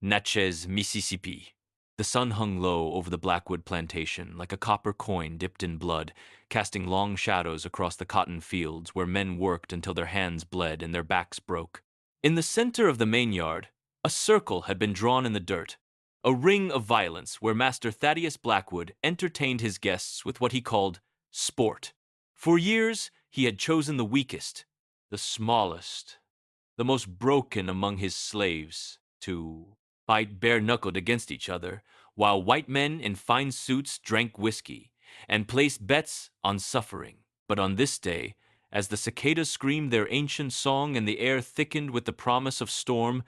Natchez, Mississippi. The sun hung low over the Blackwood plantation, like a copper coin dipped in blood, casting long shadows across the cotton fields where men worked until their hands bled and their backs broke. In the center of the main yard, a circle had been drawn in the dirt, a ring of violence where Master Thaddeus Blackwood entertained his guests with what he called sport. For years, he had chosen the weakest, the smallest, the most broken among his slaves to fight bare-knuckled against each other, while white men in fine suits drank whiskey and placed bets on suffering. But on this day, as the cicadas screamed their ancient song and the air thickened with the promise of storm,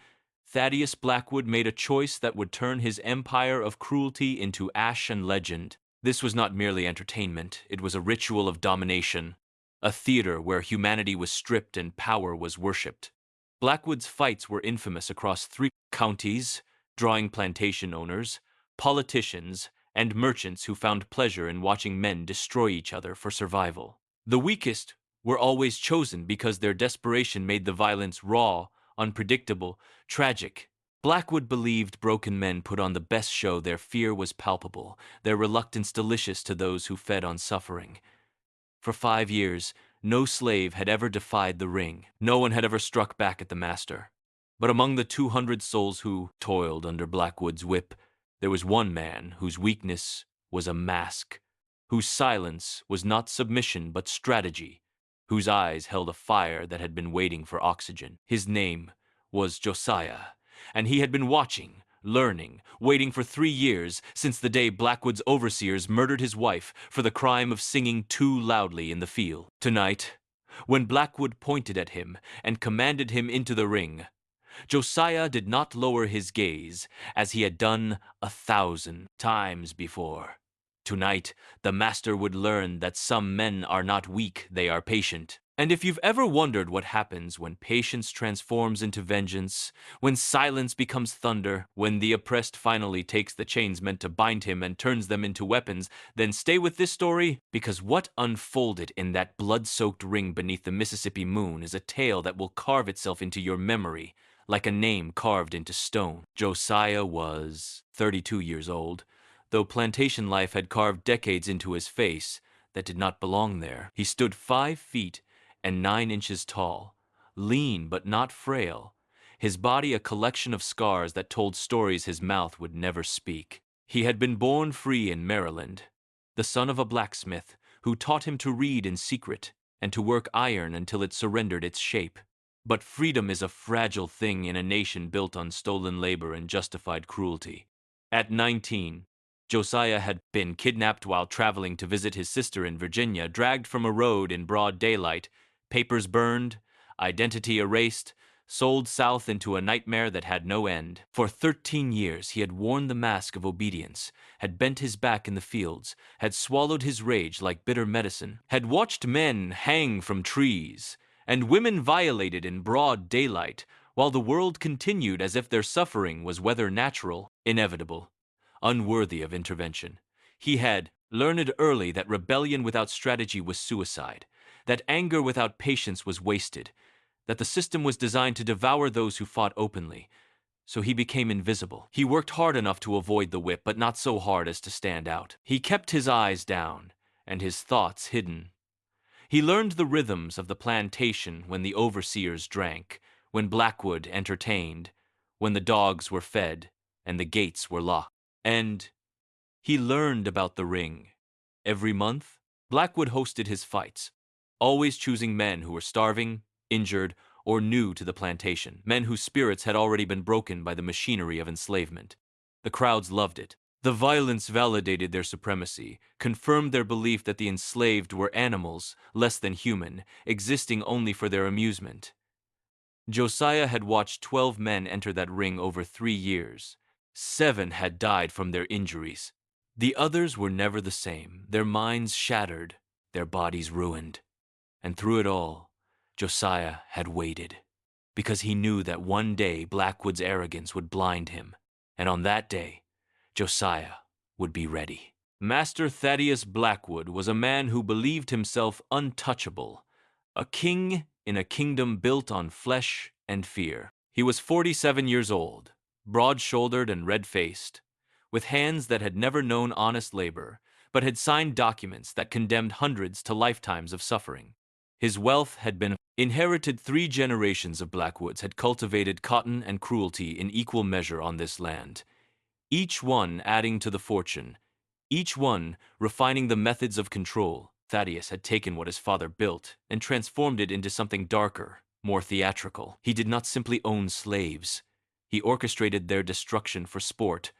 Thaddeus Blackwood made a choice that would turn his empire of cruelty into ash and legend. This was not merely entertainment, it was a ritual of domination, a theater where humanity was stripped and power was worshipped. Blackwood's fights were infamous across 3 counties, drawing plantation owners, politicians, and merchants who found pleasure in watching men destroy each other for survival. The weakest were always chosen because their desperation made the violence raw, unpredictable, tragic. Blackwood believed broken men put on the best show. Their fear was palpable, their reluctance delicious to those who fed on suffering. For 5 years, no slave had ever defied the ring. No one had ever struck back at the master. But among the 200 souls who toiled under Blackwood's whip, there was one man whose weakness was a mask, whose silence was not submission but strategy, whose eyes held a fire that had been waiting for oxygen. His name was Josiah, and he had been watching, learning, waiting for 3 years since the day Blackwood's overseers murdered his wife for the crime of singing too loudly in the field. Tonight, when Blackwood pointed at him and commanded him into the ring, Josiah did not lower his gaze as he had done 1,000 times before. Tonight, the master would learn that some men are not weak, they are patient. And if you've ever wondered what happens when patience transforms into vengeance, when silence becomes thunder, when the oppressed finally takes the chains meant to bind him and turns them into weapons, then stay with this story, because what unfolded in that blood-soaked ring beneath the Mississippi moon is a tale that will carve itself into your memory, like a name carved into stone. Josiah was 32 years old, though plantation life had carved decades into his face that did not belong there. He stood 5 feet and 9 inches tall, lean but not frail, his body a collection of scars that told stories his mouth would never speak. He had been born free in Maryland, the son of a blacksmith who taught him to read in secret and to work iron until it surrendered its shape. But freedom is a fragile thing in a nation built on stolen labor and justified cruelty. At 19, Josiah had been kidnapped while traveling to visit his sister in Virginia, dragged from a road in broad daylight, papers burned, identity erased, sold south into a nightmare that had no end. For 13 years he had worn the mask of obedience, had bent his back in the fields, had swallowed his rage like bitter medicine, had watched men hang from trees, and women violated in broad daylight, while the world continued as if their suffering was whether natural, inevitable, unworthy of intervention. He had learned early that rebellion without strategy was suicide, that anger without patience was wasted, that the system was designed to devour those who fought openly. So he became invisible. He worked hard enough to avoid the whip, but not so hard as to stand out. He kept his eyes down and his thoughts hidden. He learned the rhythms of the plantation when the overseers drank, when Blackwood entertained, when the dogs were fed and the gates were locked. And he learned about the ring. Every month, Blackwood hosted his fights, always choosing men who were starving, injured, or new to the plantation, men whose spirits had already been broken by the machinery of enslavement. The crowds loved it. The violence validated their supremacy, confirmed their belief that the enslaved were animals, less than human, existing only for their amusement. Josiah had watched 12 men enter that ring over 3 years. 7 had died from their injuries. The others were never the same, their minds shattered, their bodies ruined. And through it all, Josiah had waited, because he knew that one day Blackwood's arrogance would blind him, and on that day, Josiah would be ready. Master Thaddeus Blackwood was a man who believed himself untouchable, a king in a kingdom built on flesh and fear. He was 47 years old, broad-shouldered and red-faced, with hands that had never known honest labor, but had signed documents that condemned hundreds to lifetimes of suffering. His wealth had been inherited. 3 generations of Blackwoods had cultivated cotton and cruelty in equal measure on this land, each one adding to the fortune, each one refining the methods of control. Thaddeus had taken what his father built and transformed it into something darker, more theatrical. He did not simply own slaves. He orchestrated their destruction for sport,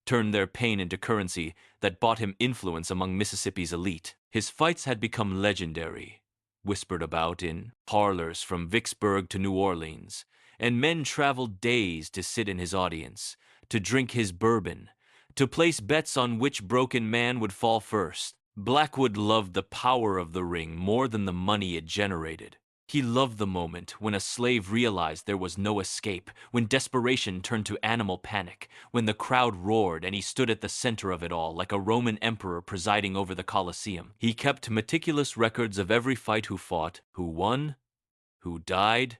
turned their pain into currency that bought him influence among Mississippi's elite. His fights had become legendary, whispered about in parlors from Vicksburg to New Orleans, and men traveled days to sit in his audience, to drink his bourbon, to place bets on which broken man would fall first. Blackwood loved the power of the ring more than the money it generated. He loved the moment when a slave realized there was no escape, when desperation turned to animal panic, when the crowd roared and he stood at the center of it all like a Roman emperor presiding over the Colosseum. He kept meticulous records of every fight, who fought, who won, who died,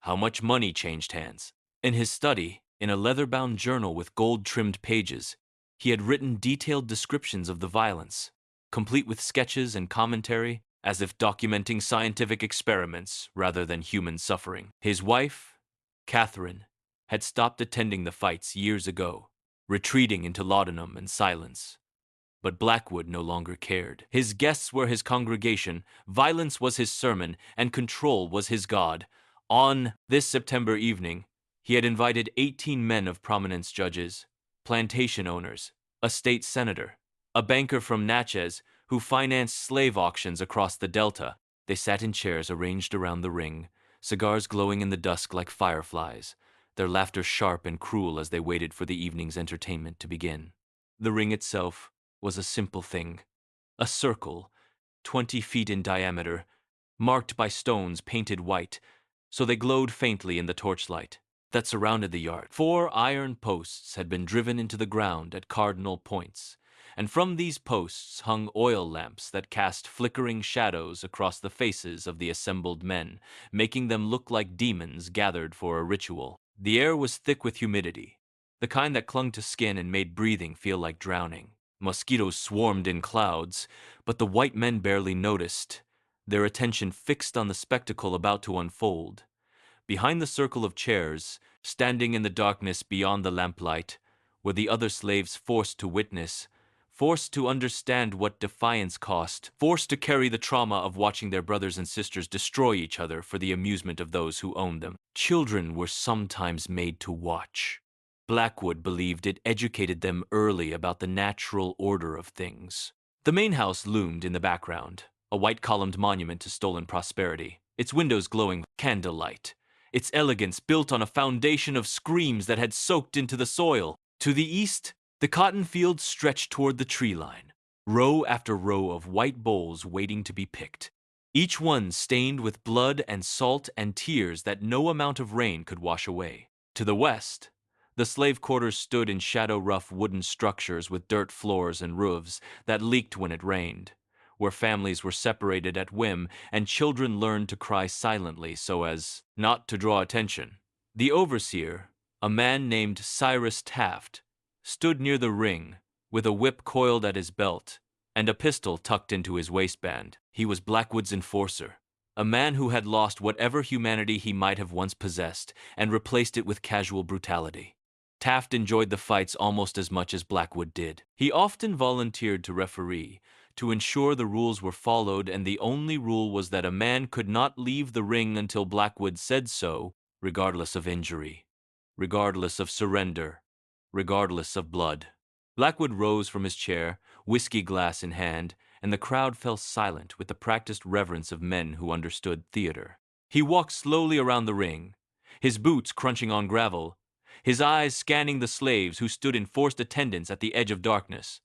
how much money changed hands. In his study, in a leather-bound journal with gold-trimmed pages, he had written detailed descriptions of the violence, complete with sketches and commentary, as if documenting scientific experiments rather than human suffering. His wife, Catherine, had stopped attending the fights years ago, retreating into laudanum and silence. But Blackwood no longer cared. His guests were his congregation, violence was his sermon, and control was his god. On this September evening, he had invited 18 men of prominence: judges, plantation owners, a state senator, a banker from Natchez who financed slave auctions across the Delta. They sat in chairs arranged around the ring, cigars glowing in the dusk like fireflies, their laughter sharp and cruel as they waited for the evening's entertainment to begin. The ring itself was a simple thing, a circle, 20 feet in diameter, marked by stones painted white, so they glowed faintly in the torchlight that surrounded the yard. 4 iron posts had been driven into the ground at cardinal points, and from these posts hung oil lamps that cast flickering shadows across the faces of the assembled men, making them look like demons gathered for a ritual. The air was thick with humidity, the kind that clung to skin and made breathing feel like drowning. Mosquitoes swarmed in clouds, but the white men barely noticed, their attention fixed on the spectacle about to unfold. Behind the circle of chairs, standing in the darkness beyond the lamplight, were the other slaves forced to witness, forced to understand what defiance cost, forced to carry the trauma of watching their brothers and sisters destroy each other for the amusement of those who owned them. Children were sometimes made to watch. Blackwood believed it educated them early about the natural order of things. The main house loomed in the background, a white-columned monument to stolen prosperity, its windows glowing candlelight, its elegance built on a foundation of screams that had soaked into the soil. To the east, the cotton fields stretched toward the tree line, row after row of white bowls waiting to be picked, each one stained with blood and salt and tears that no amount of rain could wash away. To the west, the slave quarters stood in shadow-rough wooden structures with dirt floors and roofs that leaked when it rained, where families were separated at whim and children learned to cry silently so as not to draw attention. The overseer, a man named Cyrus Taft, stood near the ring with a whip coiled at his belt and a pistol tucked into his waistband. He was Blackwood's enforcer, a man who had lost whatever humanity he might have once possessed and replaced it with casual brutality. Taft enjoyed the fights almost as much as Blackwood did. He often volunteered to referee, to ensure the rules were followed, and the only rule was that a man could not leave the ring until Blackwood said so, regardless of injury, regardless of surrender, regardless of blood. Blackwood rose from his chair, whiskey glass in hand, and the crowd fell silent with the practiced reverence of men who understood theater. He walked slowly around the ring, his boots crunching on gravel, his eyes scanning the slaves who stood in forced attendance at the edge of darkness.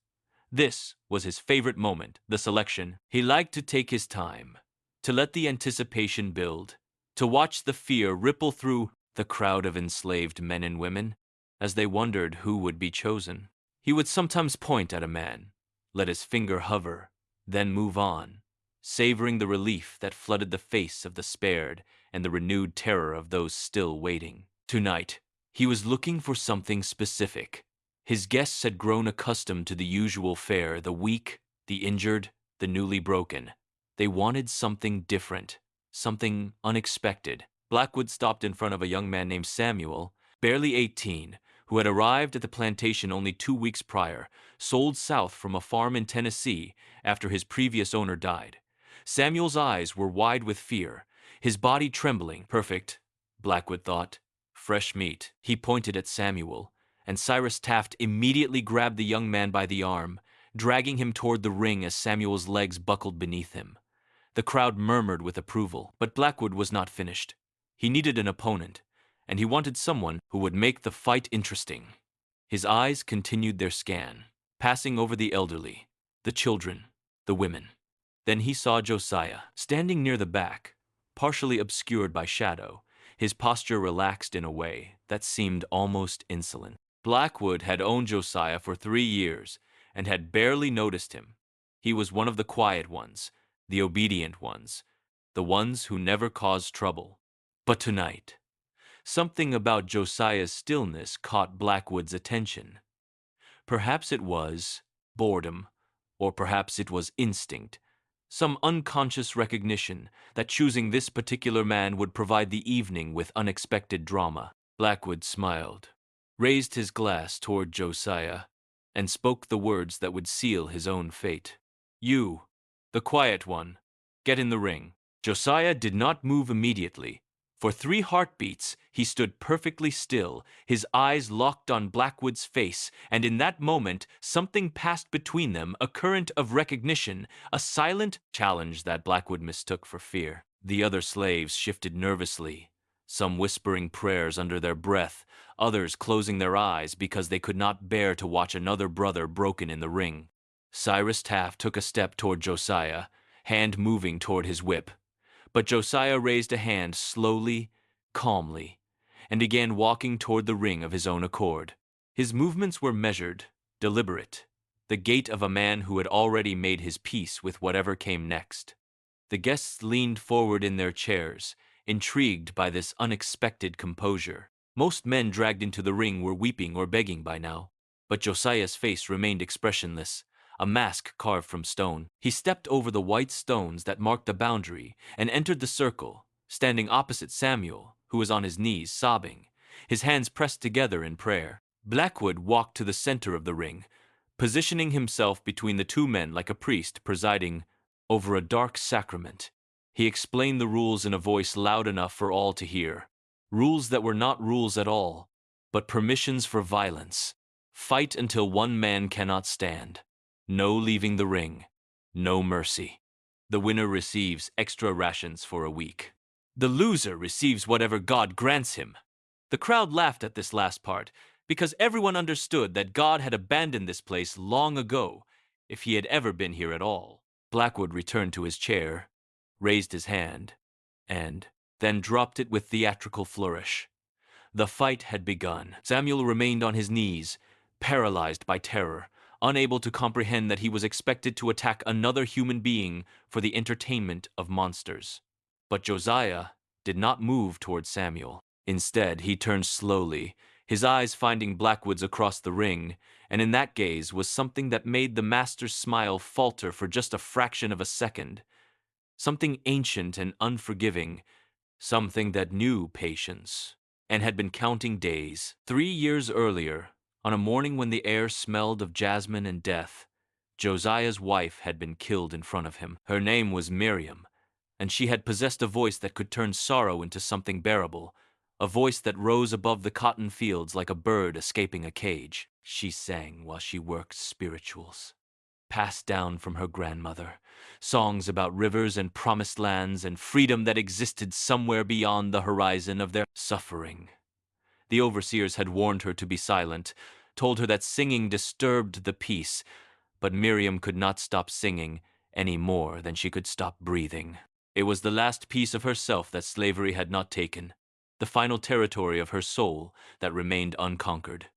This was his favorite moment, the selection. He liked to take his time, to let the anticipation build, to watch the fear ripple through the crowd of enslaved men and women as they wondered who would be chosen. He would sometimes point at a man, let his finger hover, then move on, savoring the relief that flooded the face of the spared and the renewed terror of those still waiting. Tonight, He was looking for something specific. His guests had grown accustomed to the usual fare, the weak, the injured, the newly broken. They wanted something different, something unexpected. Blackwood stopped in front of a young man named Samuel, barely 18, who had arrived at the plantation only 2 weeks prior, sold south from a farm in Tennessee after his previous owner died. Samuel's eyes were wide with fear, his body trembling. Perfect, Blackwood thought. Fresh meat. He pointed at Samuel, and Cyrus Taft immediately grabbed the young man by the arm, dragging him toward the ring as Samuel's legs buckled beneath him. The crowd murmured with approval, but Blackwood was not finished. He needed an opponent, and he wanted someone who would make the fight interesting. His eyes continued their scan, passing over the elderly, the children, the women. Then he saw Josiah, standing near the back, partially obscured by shadow, his posture relaxed in a way that seemed almost insolent. Blackwood had owned Josiah for 3 years and had barely noticed him. He was one of the quiet ones, the obedient ones, the ones who never caused trouble. But tonight, something about Josiah's stillness caught Blackwood's attention. Perhaps it was boredom, or perhaps it was instinct, some unconscious recognition that choosing this particular man would provide the evening with unexpected drama. Blackwood smiled, raised his glass toward Josiah, and spoke the words that would seal his own fate. "You, the quiet one, get in the ring." Josiah did not move immediately. For 3 heartbeats, he stood perfectly still, his eyes locked on Blackwood's face, and in that moment, something passed between them, a current of recognition, a silent challenge that Blackwood mistook for fear. The other slaves shifted nervously, some whispering prayers under their breath, others closing their eyes because they could not bear to watch another brother broken in the ring. Cyrus Taft took a step toward Josiah, hand moving toward his whip. But Josiah raised a hand slowly, calmly, and began walking toward the ring of his own accord. His movements were measured, deliberate, the gait of a man who had already made his peace with whatever came next. The guests leaned forward in their chairs, intrigued by this unexpected composure. Most men dragged into the ring were weeping or begging by now, but Josiah's face remained expressionless, a mask carved from stone. He stepped over the white stones that marked the boundary and entered the circle, standing opposite Samuel, who was on his knees sobbing, his hands pressed together in prayer. Blackwood walked to the center of the ring, positioning himself between the two men like a priest presiding over a dark sacrament. He explained the rules in a voice loud enough for all to hear. Rules that were not rules at all, but permissions for violence. Fight until one man cannot stand. No leaving the ring. No mercy. The winner receives extra rations for a week. The loser receives whatever God grants him. The crowd laughed at this last part, because everyone understood that God had abandoned this place long ago, if he had ever been here at all. Blackwood returned to his chair, raised his hand, and then dropped it with theatrical flourish. The fight had begun. Samuel remained on his knees, paralyzed by terror, unable to comprehend that he was expected to attack another human being for the entertainment of monsters. But Josiah did not move toward Samuel. Instead, he turned slowly, his eyes finding Blackwood's across the ring, and in that gaze was something that made the master's smile falter for just a fraction of a second. Something ancient and unforgiving, something that knew patience, and had been counting days. 3 years earlier, on a morning when the air smelled of jasmine and death, Josiah's wife had been killed in front of him. Her name was Miriam, and she had possessed a voice that could turn sorrow into something bearable, a voice that rose above the cotton fields like a bird escaping a cage. She sang while she worked spirituals, passed down from her grandmother, songs about rivers and promised lands and freedom that existed somewhere beyond the horizon of their suffering. The overseers had warned her to be silent, told her that singing disturbed the peace, but Miriam could not stop singing any more than she could stop breathing. It was the last piece of herself that slavery had not taken, the final territory of her soul that remained unconquered.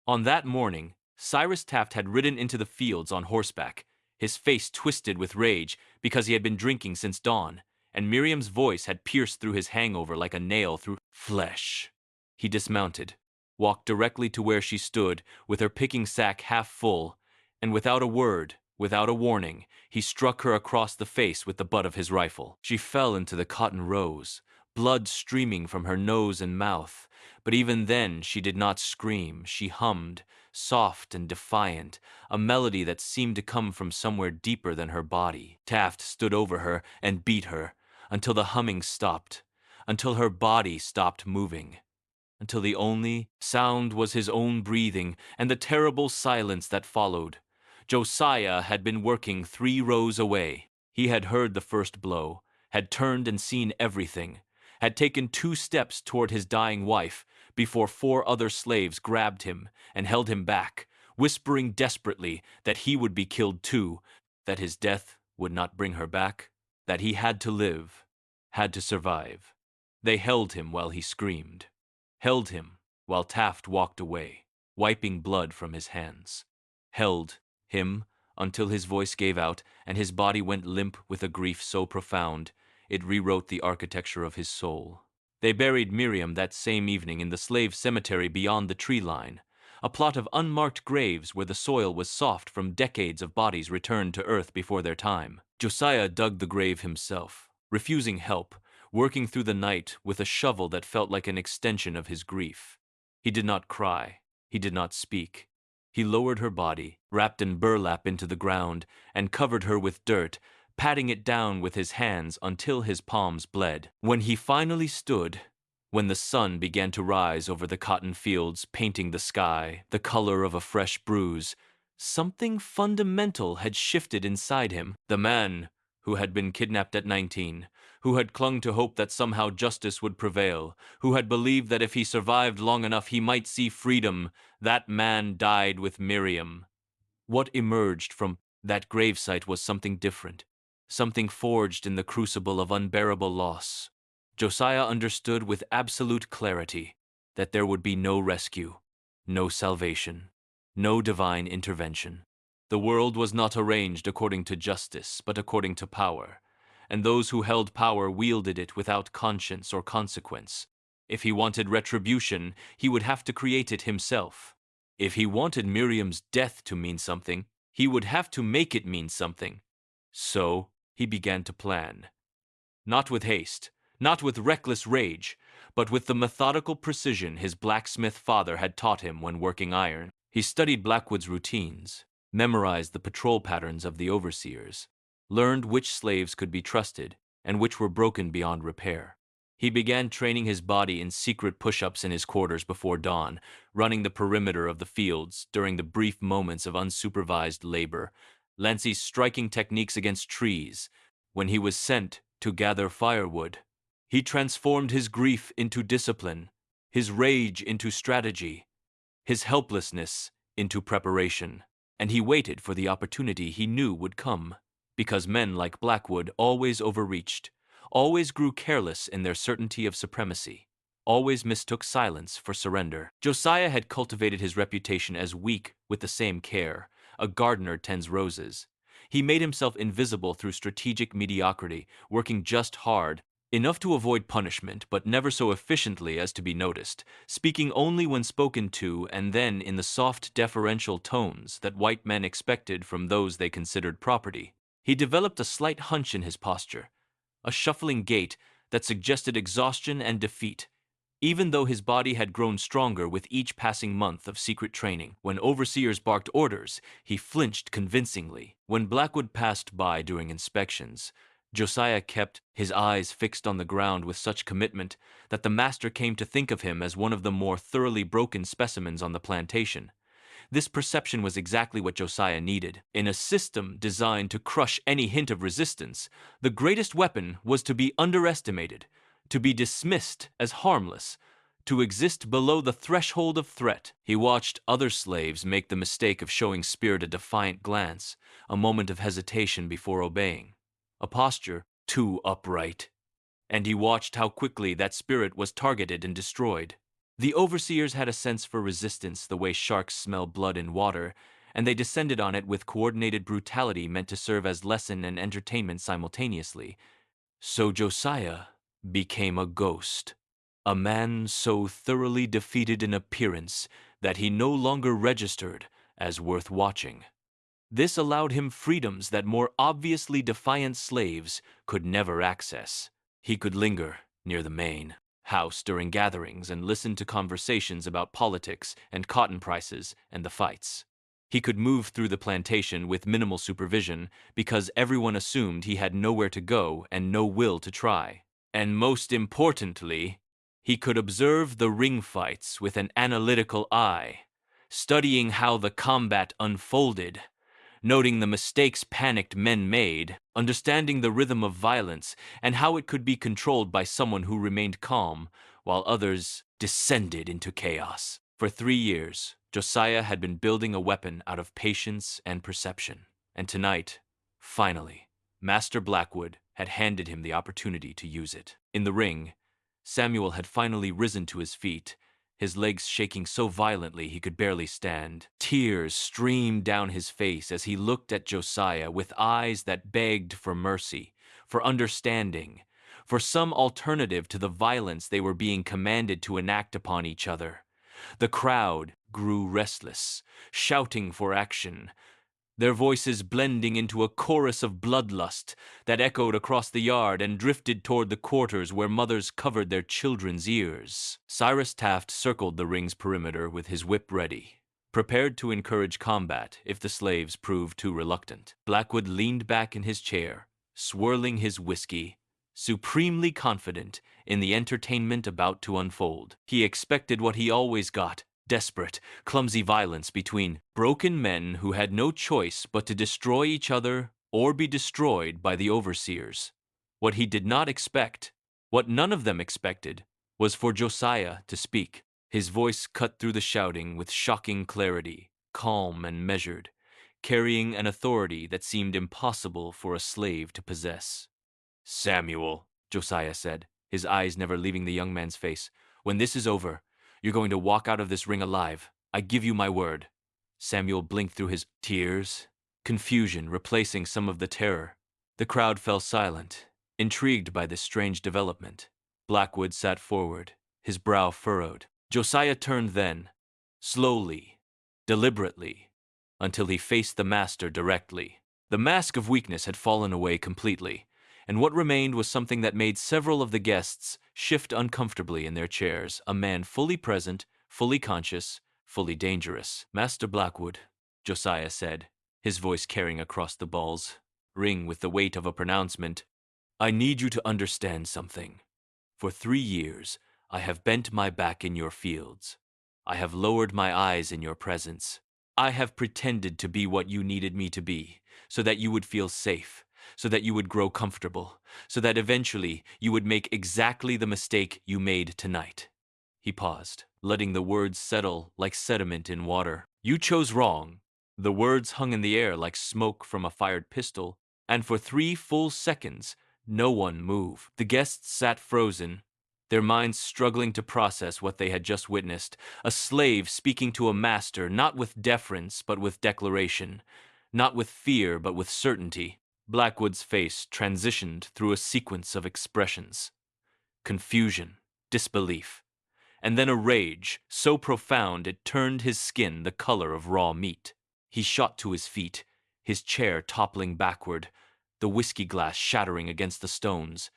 On that morning, Cyrus Taft had ridden into the fields on horseback, his face twisted with rage because he had been drinking since dawn, and Miriam's voice had pierced through his hangover like a nail through flesh. He dismounted, walked directly to where she stood, with her picking sack half full, and without a word, without a warning, he struck her across the face with the butt of his rifle. She fell into the cotton rows, blood streaming from her nose and mouth, but even then she did not scream. She hummed, soft and defiant, a melody that seemed to come from somewhere deeper than her body. Taft stood over her and beat her, until the humming stopped, until her body stopped moving, until the only sound was his own breathing and the terrible silence that followed. Josiah had been working 3 rows away. He had heard the first blow, had turned and seen everything, had taken 2 steps toward his dying wife before 4 other slaves grabbed him and held him back, whispering desperately that he would be killed too, that his death would not bring her back, that he had to live, had to survive. They held him while he screamed, held him while Taft walked away, wiping blood from his hands, held him until his voice gave out and his body went limp with a grief so profound it rewrote the architecture of his soul. They buried Miriam that same evening in the slave cemetery beyond the tree line, a plot of unmarked graves where the soil was soft from decades of bodies returned to earth before their time. Josiah dug the grave himself, refusing help, working through the night with a shovel that felt like an extension of his grief. He did not cry. He did not speak. He lowered her body, wrapped in burlap into the ground, and covered her with dirt, patting it down with his hands until his palms bled. When he finally stood, when the sun began to rise over the cotton fields, painting the sky the color of a fresh bruise, something fundamental had shifted inside him. The man who had been kidnapped at 19, who had clung to hope that somehow justice would prevail, who had believed that if he survived long enough he might see freedom, that man died with Miriam. What emerged from that gravesite was something different, something forged in the crucible of unbearable loss. Josiah understood with absolute clarity that there would be no rescue, no salvation, no divine intervention. The world was not arranged according to justice, but according to power, and those who held power wielded it without conscience or consequence. If he wanted retribution, he would have to create it himself. If he wanted Miriam's death to mean something, he would have to make it mean something. So he began to plan. Not with haste, not with reckless rage, but with the methodical precision his blacksmith father had taught him when working iron. He studied Blackwood's routines, memorized the patrol patterns of the overseers, learned which slaves could be trusted and which were broken beyond repair. He began training his body in secret push-ups in his quarters before dawn, running the perimeter of the fields during the brief moments of unsupervised labor, Lancy's striking techniques against trees. When he was sent to gather firewood, he transformed his grief into discipline, his rage into strategy, his helplessness into preparation. And he waited for the opportunity he knew would come, because men like Blackwood always overreached, always grew careless in their certainty of supremacy, always mistook silence for surrender. Josiah had cultivated his reputation as weak with the same care a gardener tends roses. He made himself invisible through strategic mediocrity, working just hard, enough to avoid punishment, but never so efficiently as to be noticed, speaking only when spoken to and then in the soft, deferential tones that white men expected from those they considered property. He developed a slight hunch in his posture, a shuffling gait that suggested exhaustion and defeat, even though his body had grown stronger with each passing month of secret training. When overseers barked orders, he flinched convincingly. When Blackwood passed by during inspections, Josiah kept his eyes fixed on the ground with such commitment that the master came to think of him as one of the more thoroughly broken specimens on the plantation. This perception was exactly what Josiah needed. In a system designed to crush any hint of resistance, the greatest weapon was to be underestimated, to be dismissed as harmless, to exist below the threshold of threat. He watched other slaves make the mistake of showing Spirit a defiant glance, a moment of hesitation before obeying, a posture too upright. And he watched how quickly that spirit was targeted and destroyed. The overseers had a sense for resistance the way sharks smell blood in water, and they descended on it with coordinated brutality meant to serve as lesson and entertainment simultaneously. So Josiah became a ghost. A man so thoroughly defeated in appearance that he no longer registered as worth watching. This allowed him freedoms that more obviously defiant slaves could never access. He could linger near the main house during gatherings and listen to conversations about politics and cotton prices and the fights. He could move through the plantation with minimal supervision because everyone assumed he had nowhere to go and no will to try. And most importantly, he could observe the ring fights with an analytical eye, studying how the combat unfolded, noting the mistakes panicked men made, understanding the rhythm of violence, and how it could be controlled by someone who remained calm, while others descended into chaos. For 3 years, Josiah had been building a weapon out of patience and perception. And tonight, finally, Master Blackwood had handed him the opportunity to use it. In the ring, Samuel had finally risen to his feet, his legs shaking so violently he could barely stand. Tears streamed down his face as he looked at Josiah with eyes that begged for mercy, for understanding, for some alternative to the violence they were being commanded to enact upon each other. The crowd grew restless, shouting for action, their voices blending into a chorus of bloodlust that echoed across the yard and drifted toward the quarters where mothers covered their children's ears. Cyrus Taft circled the ring's perimeter with his whip ready, prepared to encourage combat if the slaves proved too reluctant. Blackwood leaned back in his chair, swirling his whiskey, supremely confident in the entertainment about to unfold. He expected what he always got: desperate, clumsy violence between broken men who had no choice but to destroy each other or be destroyed by the overseers. What he did not expect, what none of them expected, was for Josiah to speak. His voice cut through the shouting with shocking clarity, calm and measured, carrying an authority that seemed impossible for a slave to possess. "Samuel," Josiah said, his eyes never leaving the young man's face, "when this is over, you're going to walk out of this ring alive. I give you my word." Samuel blinked through his tears, confusion replacing some of the terror. The crowd fell silent, intrigued by this strange development. Blackwood sat forward, his brow furrowed. Josiah turned then, slowly, deliberately, until he faced the master directly. The mask of weakness had fallen away completely, and what remained was something that made several of the guests shift uncomfortably in their chairs, a man fully present, fully conscious, fully dangerous. "Master Blackwood," Josiah said, his voice carrying across the ball's ring with the weight of a pronouncement, "I need you to understand something. For 3 years, I have bent my back in your fields. I have lowered my eyes in your presence. I have pretended to be what you needed me to be, so that you would feel safe, so that you would grow comfortable, so that eventually you would make exactly the mistake you made tonight." He paused, letting the words settle like sediment in water. "You chose wrong." The words hung in the air like smoke from a fired pistol, and for 3 full seconds, no one moved. The guests sat frozen, their minds struggling to process what they had just witnessed. A slave speaking to a master, not with deference, but with declaration, not with fear, but with certainty. Blackwood's face transitioned through a sequence of expressions: confusion, disbelief, and then a rage so profound it turned his skin the color of raw meat. He shot to his feet, his chair toppling backward, the whiskey glass shattering against the stones.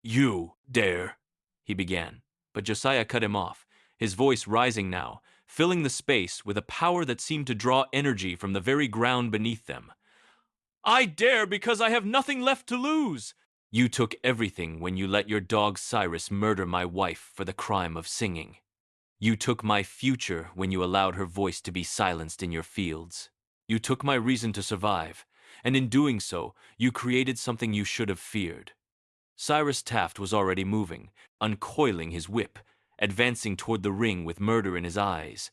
"You dare," he began, but Josiah cut him off, his voice rising now, filling the space with a power that seemed to draw energy from the very ground beneath them. "I dare because I have nothing left to lose." "You took everything when you let your dog Cyrus murder my wife for the crime of singing. You took my future when you allowed her voice to be silenced in your fields. You took my reason to survive, and in doing so, you created something you should have feared." Cyrus Taft was already moving, uncoiling his whip, advancing toward the ring with murder in his eyes.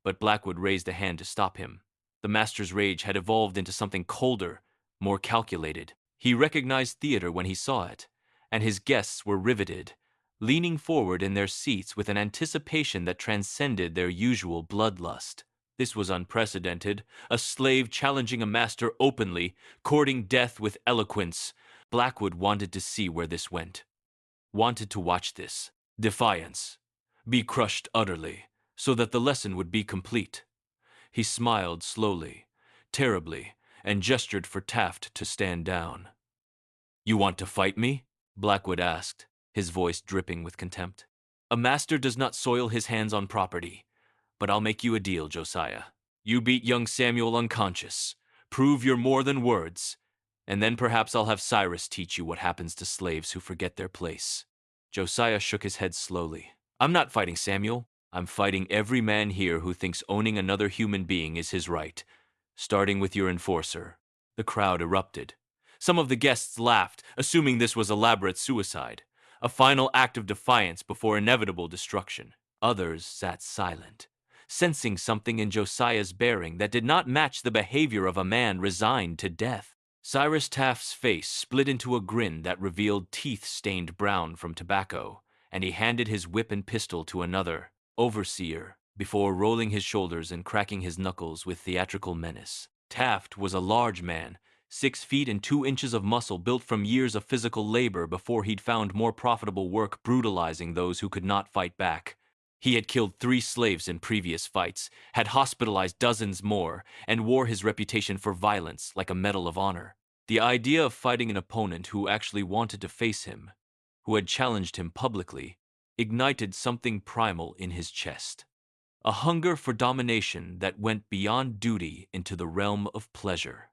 But Blackwood raised a hand to stop him. The master's rage had evolved into something colder, more calculated. He recognized theater when he saw it, and his guests were riveted, leaning forward in their seats with an anticipation that transcended their usual bloodlust. This was unprecedented, a slave challenging a master openly, courting death with eloquence. Blackwood wanted to see where this went, wanted to watch this. Defiance. Be crushed utterly, so that the lesson would be complete. He smiled slowly, terribly, and gestured for Taft to stand down. You want to fight me? Blackwood asked, his voice dripping with contempt. A master does not soil his hands on property, but I'll make you a deal, Josiah. You beat young Samuel unconscious, prove you're more than words, and then perhaps I'll have Cyrus teach you what happens to slaves who forget their place. Josiah shook his head slowly. I'm not fighting Samuel. I'm fighting every man here who thinks owning another human being is his right, starting with your enforcer. The crowd erupted. Some of the guests laughed, assuming this was elaborate suicide, a final act of defiance before inevitable destruction. Others sat silent, sensing something in Josiah's bearing that did not match the behavior of a man resigned to death. Cyrus Taft's face split into a grin that revealed teeth stained brown from tobacco, and he handed his whip and pistol to another, overseer, before rolling his shoulders and cracking his knuckles with theatrical menace. Taft was a large man, 6 feet and 2 inches of muscle built from years of physical labor before he'd found more profitable work brutalizing those who could not fight back. He had killed 3 slaves in previous fights, had hospitalized dozens more, and wore his reputation for violence like a medal of honor. The idea of fighting an opponent who actually wanted to face him, who had challenged him publicly, ignited something primal in his chest. A hunger for domination that went beyond duty into the realm of pleasure.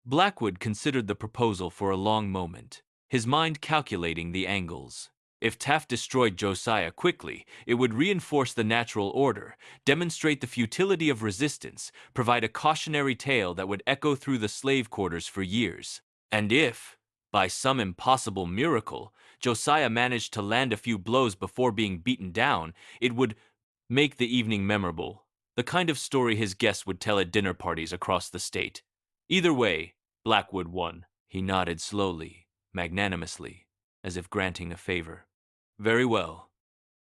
Blackwood considered the proposal for a long moment, his mind calculating the angles. If Taft destroyed Josiah quickly, it would reinforce the natural order, demonstrate the futility of resistance, provide a cautionary tale that would echo through the slave quarters for years. And if, by some impossible miracle, Josiah managed to land a few blows before being beaten down, it would make the evening memorable, the kind of story his guests would tell at dinner parties across the state. Either way, Blackwood won. He nodded slowly, magnanimously, as if granting a favor. Very well.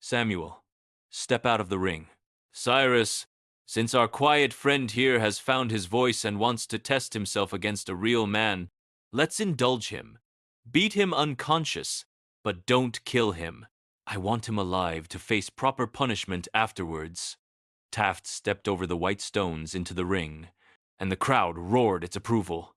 Samuel, step out of the ring. Cyrus, since our quiet friend here has found his voice and wants to test himself against a real man, let's indulge him. Beat him unconscious, but don't kill him. I want him alive to face proper punishment afterwards. Taft stepped over the white stones into the ring, and the crowd roared its approval.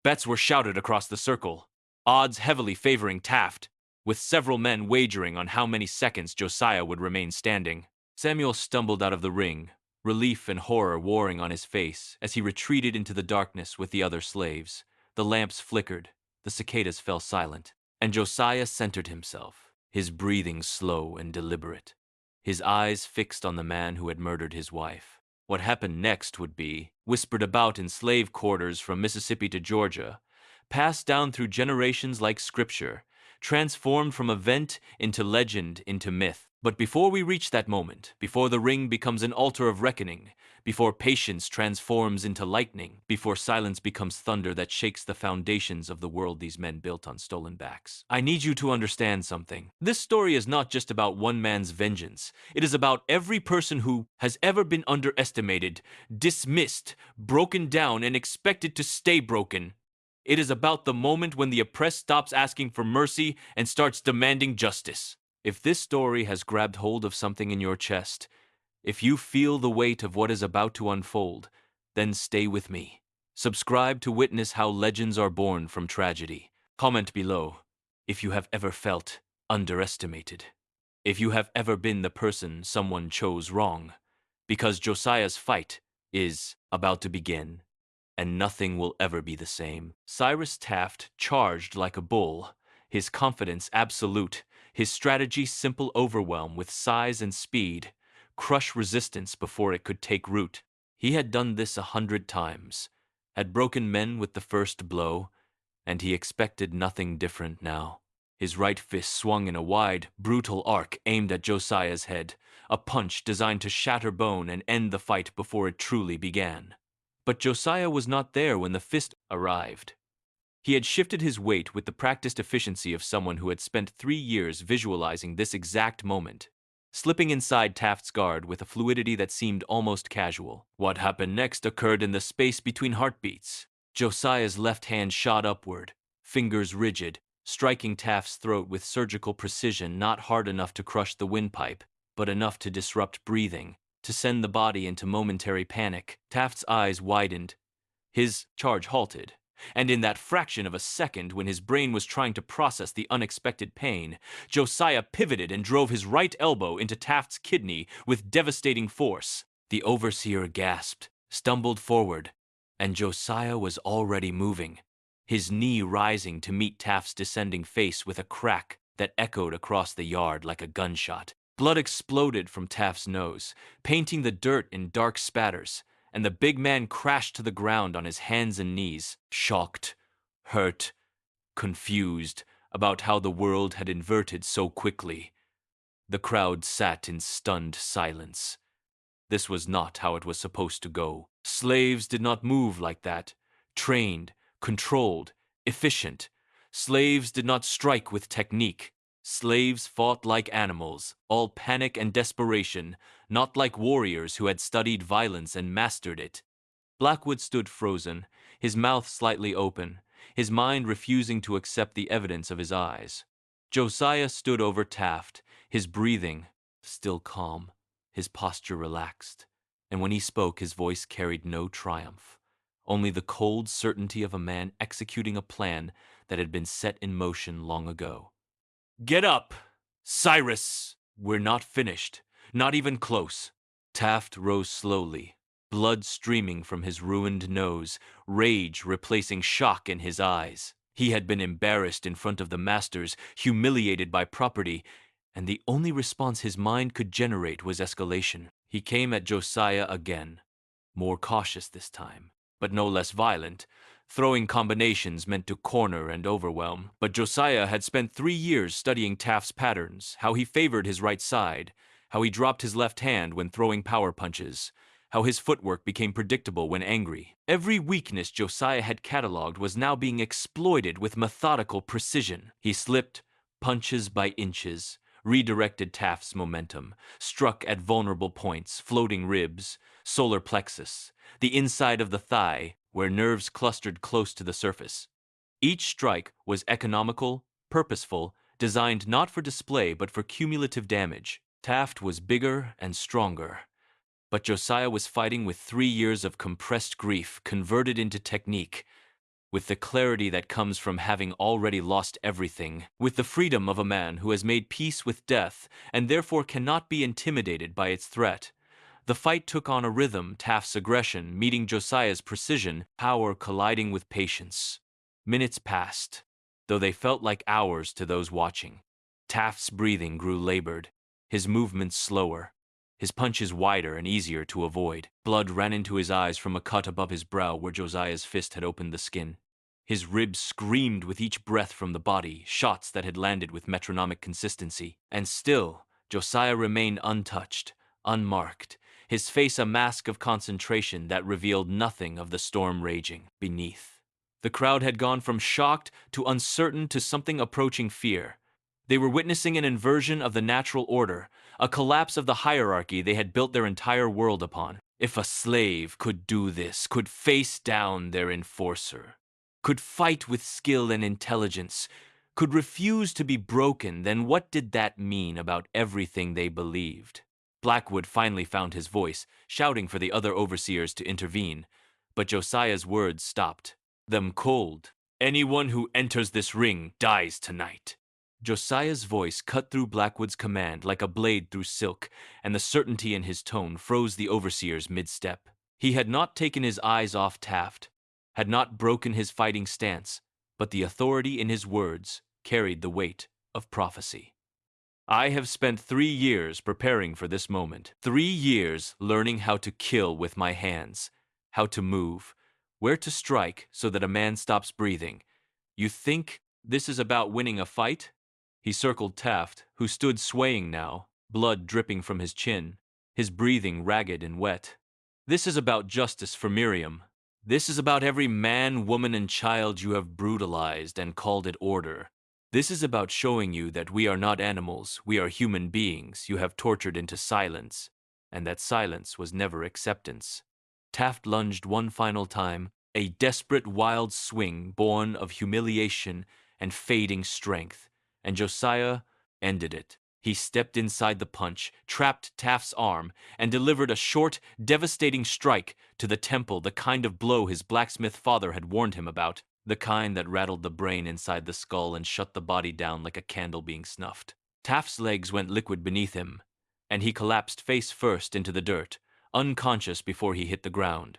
Bets were shouted across the circle, odds heavily favoring Taft, with several men wagering on how many seconds Josiah would remain standing. Samuel stumbled out of the ring, relief and horror warring on his face as he retreated into the darkness with the other slaves. The lamps flickered, the cicadas fell silent, and Josiah centered himself, his breathing slow and deliberate, his eyes fixed on the man who had murdered his wife. What happened next would be whispered about in slave quarters from Mississippi to Georgia, passed down through generations like scripture, transformed from event into legend into myth. But before we reach that moment, before the ring becomes an altar of reckoning, before patience transforms into lightning, before silence becomes thunder that shakes the foundations of the world these men built on stolen backs, I need you to understand something. This story is not just about one man's vengeance. It is about every person who has ever been underestimated, dismissed, broken down, and expected to stay broken. It is about the moment when the oppressed stops asking for mercy and starts demanding justice. If this story has grabbed hold of something in your chest, if you feel the weight of what is about to unfold, then stay with me. Subscribe to witness how legends are born from tragedy. Comment below if you have ever felt underestimated. If you have ever been the person someone chose wrong. Because Josiah's fight is about to begin, and nothing will ever be the same. Cyrus Taft charged like a bull, his confidence absolute, his strategy simple overwhelm with size and speed, crush resistance before it could take root. He had done this 100 times, had broken men with the first blow, and he expected nothing different now. His right fist swung in a wide, brutal arc aimed at Josiah's head, a punch designed to shatter bone and end the fight before it truly began. But Josiah was not there when the fist arrived. He had shifted his weight with the practiced efficiency of someone who had spent 3 years visualizing this exact moment, slipping inside Taft's guard with a fluidity that seemed almost casual. What happened next occurred in the space between heartbeats. Josiah's left hand shot upward, fingers rigid, striking Taft's throat with surgical precision, not hard enough to crush the windpipe, but enough to disrupt breathing, to send the body into momentary panic. Taft's eyes widened. His charge halted, and in that fraction of a second when his brain was trying to process the unexpected pain, Josiah pivoted and drove his right elbow into Taft's kidney with devastating force. The overseer gasped, stumbled forward, and Josiah was already moving, his knee rising to meet Taft's descending face with a crack that echoed across the yard like a gunshot. Blood exploded from Taft's nose, painting the dirt in dark spatters, and the big man crashed to the ground on his hands and knees, shocked, hurt, confused about how the world had inverted so quickly. The crowd sat in stunned silence. This was not how it was supposed to go. Slaves did not move like that. Trained, controlled, efficient. Slaves did not strike with technique. Slaves fought like animals, all panic and desperation, not like warriors who had studied violence and mastered it. Blackwood stood frozen, his mouth slightly open, his mind refusing to accept the evidence of his eyes. Josiah stood over Taft, his breathing still calm, his posture relaxed, and when he spoke his voice carried no triumph, only the cold certainty of a man executing a plan that had been set in motion long ago. "Get up, Cyrus! We're not finished, not even close." Taft rose slowly, blood streaming from his ruined nose, rage replacing shock in his eyes. He had been embarrassed in front of the masters, humiliated by property, and the only response his mind could generate was escalation. He came at Josiah again, more cautious this time, but no less violent, throwing combinations meant to corner and overwhelm. But Josiah had spent 3 years studying Taft's patterns, how he favored his right side, how he dropped his left hand when throwing power punches, how his footwork became predictable when angry. Every weakness Josiah had cataloged was now being exploited with methodical precision. He slipped punches by inches, redirected Taft's momentum, struck at vulnerable points, floating ribs, solar plexus, the inside of the thigh, where nerves clustered close to the surface. Each strike was economical, purposeful, designed not for display but for cumulative damage. Taft was bigger and stronger, but Josiah was fighting with 3 years of compressed grief converted into technique, with the clarity that comes from having already lost everything, with the freedom of a man who has made peace with death and therefore cannot be intimidated by its threat. The fight took on a rhythm, Taft's aggression meeting Josiah's precision, power colliding with patience. Minutes passed, though they felt like hours to those watching. Taft's breathing grew labored, his movements slower, his punches wider and easier to avoid. Blood ran into his eyes from a cut above his brow where Josiah's fist had opened the skin. His ribs screamed with each breath from the body, shots that had landed with metronomic consistency. And still, Josiah remained untouched, unmarked, his face a mask of concentration that revealed nothing of the storm raging beneath. The crowd had gone from shocked to uncertain to something approaching fear. They were witnessing an inversion of the natural order, a collapse of the hierarchy they had built their entire world upon. If a slave could do this, could face down their enforcer, could fight with skill and intelligence, could refuse to be broken, then what did that mean about everything they believed? Blackwood finally found his voice, shouting for the other overseers to intervene, but Josiah's words stopped them cold. "Anyone who enters this ring dies tonight." Josiah's voice cut through Blackwood's command like a blade through silk, and the certainty in his tone froze the overseers mid-step. He had not taken his eyes off Taft, had not broken his fighting stance, but the authority in his words carried the weight of prophecy. "I have spent 3 years preparing for this moment. 3 years learning how to kill with my hands, how to move, where to strike so that a man stops breathing. You think this is about winning a fight?" He circled Taft, who stood swaying now, blood dripping from his chin, his breathing ragged and wet. "This is about justice for Miriam. This is about every man, woman, and child you have brutalized and called it order. This is about showing you that we are not animals, we are human beings you have tortured into silence, and that silence was never acceptance." Taft lunged one final time, a desperate wild swing born of humiliation and fading strength, and Josiah ended it. He stepped inside the punch, trapped Taft's arm, and delivered a short, devastating strike to the temple, the kind of blow his blacksmith father had warned him about, the kind that rattled the brain inside the skull and shut the body down like a candle being snuffed. Taft's legs went liquid beneath him, and he collapsed face first into the dirt, unconscious before he hit the ground.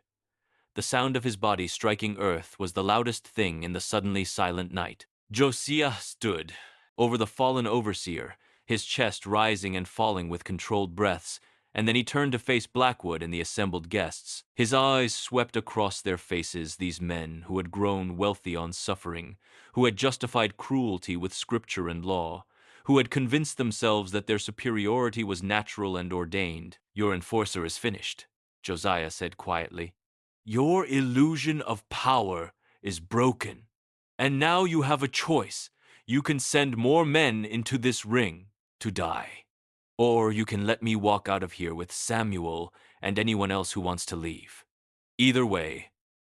The sound of his body striking earth was the loudest thing in the suddenly silent night. Josiah stood over the fallen overseer, his chest rising and falling with controlled breaths, and then he turned to face Blackwood and the assembled guests. His eyes swept across their faces, these men who had grown wealthy on suffering, who had justified cruelty with scripture and law, who had convinced themselves that their superiority was natural and ordained. "Your enforcer is finished," Josiah said quietly. "Your illusion of power is broken, and now you have a choice. You can send more men into this ring to die, or you can let me walk out of here with Samuel and anyone else who wants to leave. Either way,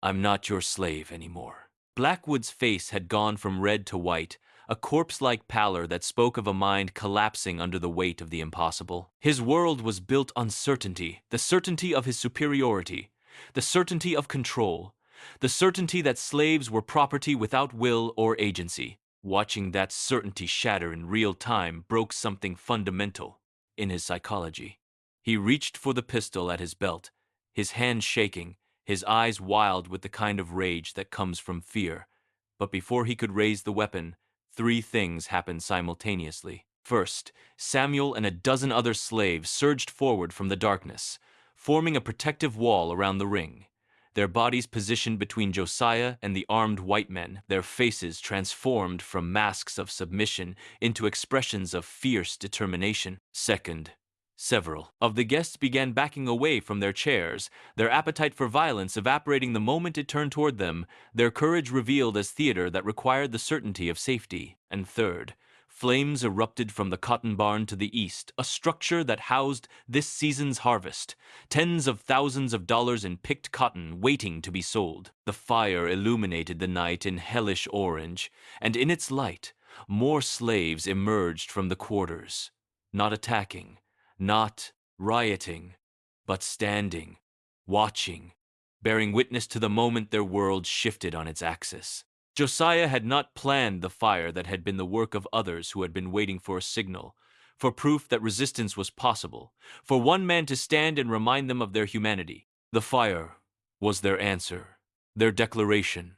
I'm not your slave anymore." Blackwood's face had gone from red to white, a corpse-like pallor that spoke of a mind collapsing under the weight of the impossible. His world was built on certainty, the certainty of his superiority, the certainty of control, the certainty that slaves were property without will or agency. Watching that certainty shatter in real time broke something fundamental in his psychology. He reached for the pistol at his belt, his hand shaking, his eyes wild with the kind of rage that comes from fear. But before he could raise the weapon, three things happened simultaneously. First, Samuel and a dozen other slaves surged forward from the darkness, forming a protective wall around the ring, their bodies positioned between Josiah and the armed white men, their faces transformed from masks of submission into expressions of fierce determination. Second, several of the guests began backing away from their chairs, their appetite for violence evaporating the moment it turned toward them, their courage revealed as theater that required the certainty of safety. And third, flames erupted from the cotton barn to the east, a structure that housed this season's harvest, tens of thousands of dollars in picked cotton waiting to be sold. The fire illuminated the night in hellish orange, and in its light, more slaves emerged from the quarters, not attacking, not rioting, but standing, watching, bearing witness to the moment their world shifted on its axis. Josiah had not planned the fire that had been the work of others who had been waiting for a signal, for proof that resistance was possible, for one man to stand and remind them of their humanity. The fire was their answer, their declaration,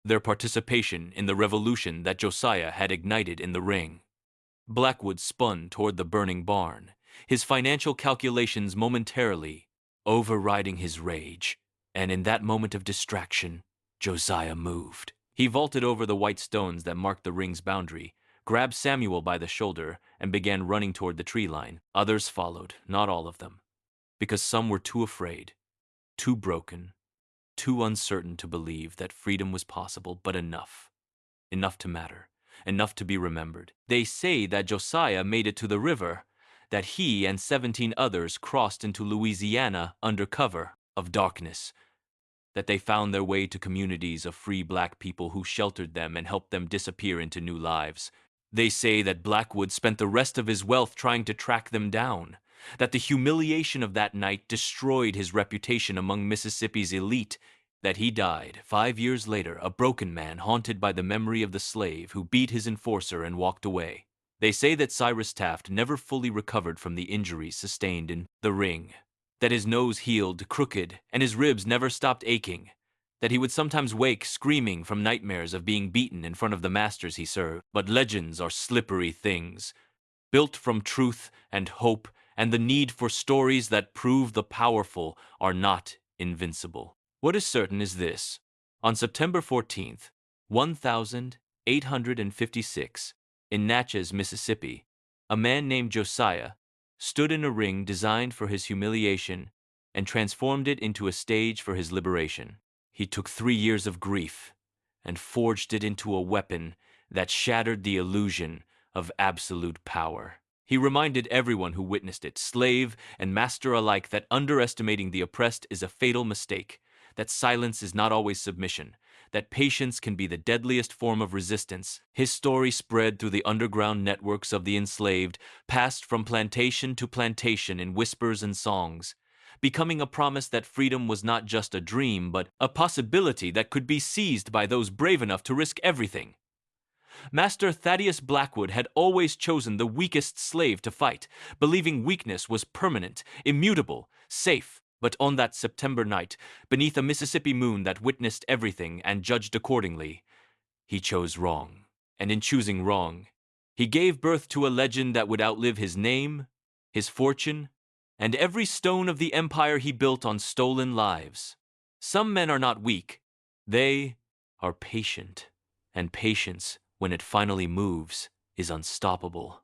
their participation in the revolution that Josiah had ignited in the ring. Blackwood spun toward the burning barn, his financial calculations momentarily overriding his rage, and in that moment of distraction, Josiah moved. He vaulted over the white stones that marked the ring's boundary, grabbed Samuel by the shoulder, and began running toward the tree line. Others followed, not all of them, because some were too afraid, too broken, too uncertain to believe that freedom was possible, but enough to matter, enough to be remembered. They say that Josiah made it to the river, that he and 17 others crossed into Louisiana under cover of darkness, that they found their way to communities of free black people who sheltered them and helped them disappear into new lives. They say that Blackwood spent the rest of his wealth trying to track them down, that the humiliation of that night destroyed his reputation among Mississippi's elite, that he died 5 years later, a broken man haunted by the memory of the slave who beat his enforcer and walked away. They say that Cyrus Taft never fully recovered from the injuries sustained in the ring, that his nose healed crooked and his ribs never stopped aching, that he would sometimes wake screaming from nightmares of being beaten in front of the masters he served. But legends are slippery things, built from truth and hope and the need for stories that prove the powerful are not invincible. What is certain is this: on September 14th, 1856, in Natchez, Mississippi, a man named Josiah stood in a ring designed for his humiliation and transformed it into a stage for his liberation. He took 3 years of grief and forged it into a weapon that shattered the illusion of absolute power. He reminded everyone who witnessed it, slave and master alike, that underestimating the oppressed is a fatal mistake, that silence is not always submission, that patience can be the deadliest form of resistance. His story spread through the underground networks of the enslaved, passed from plantation to plantation in whispers and songs, becoming a promise that freedom was not just a dream, but a possibility that could be seized by those brave enough to risk everything. Master Thaddeus Blackwood had always chosen the weakest slave to fight, believing weakness was permanent, immutable, safe. But on that September night, beneath a Mississippi moon that witnessed everything and judged accordingly, he chose wrong. And in choosing wrong, he gave birth to a legend that would outlive his name, his fortune, and every stone of the empire he built on stolen lives. Some men are not weak, they are patient, and patience, when it finally moves, is unstoppable.